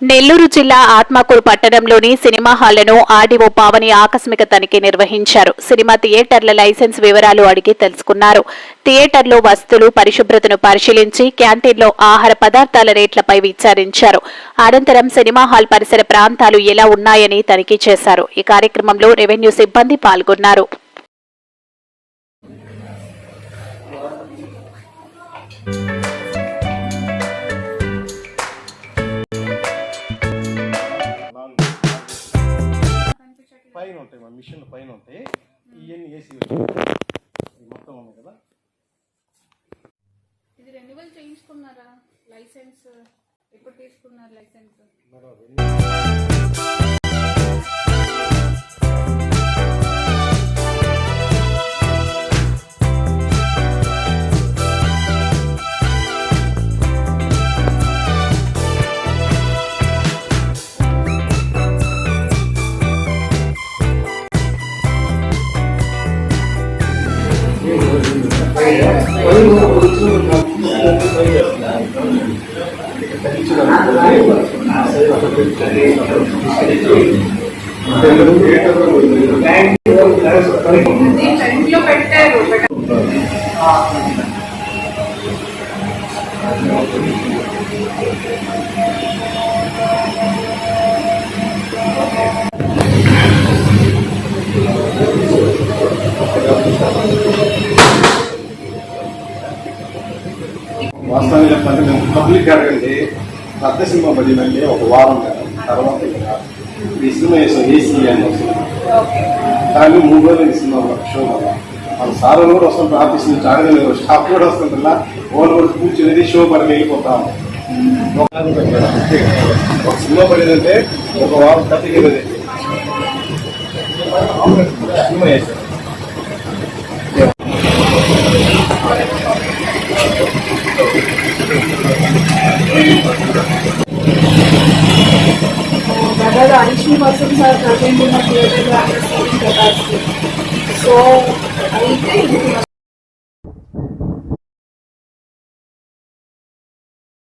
నెల్లూరు జిల్లా ఆత్మకూరు పట్టణంలోని cinema హాళ్లను RDO Pavani ఆకస్మిక తనిఖీ నిర్వహించారు. సినిమా థియేటర్ల లైసెన్స్ వివరాలు అడిగి తెలుసుకున్నారు. థియేటర్లో వస్తువులు పరిశుభ్రతను పరిశీలించి క్యాంటీన్లో ఆహార పదార్థాల రేట్లపై విచారించారు. అనంతరం సినిమా హాల్ పరిసర ప్రాంతాలు ఎలా ఉన్నాయని తనిఖీ చేశారు. ఈ కార్యక్రమంలో రెవెన్యూ సిబ్బంది పాల్గొన్నారు. పైన ఉంటాయి మా మిషన్ పైన ఉంటాయి. ఇవన్నీ ఏసీ మొత్తం ఉన్నాయి కదా. ఇది రెన్యువల్ చేయించుకున్నారా? లైసెన్స్ ఎప్పుడు తీసుకున్నారు? లైసెన్స్ పెట్టారు. వాస్తవానికి చెప్పండి, మేము పబ్లిక్ అడగండి. పెద్ద సినిమా పడిందండి ఒక వారం తర్వాత ఈ సినిమా వేసాం ఏసీ అని వస్తుంది. కానీ 3 రోజులు ఈ సినిమా షో వల్ల మన సార్ కూడా వస్తుంటారు. ఆఫీస్ నుంచి అడగలేదు, స్టాఫ్ కూడా వస్తుంటారా. వాళ్ళు కూడా కూర్చునేది షో పని వెళ్ళిపోతాం. ఒక సినిమా పడిందంటే ఒక వారం తగ్గినది సినిమా వేసాం. additional persons are present in the theatre capacity. So, I think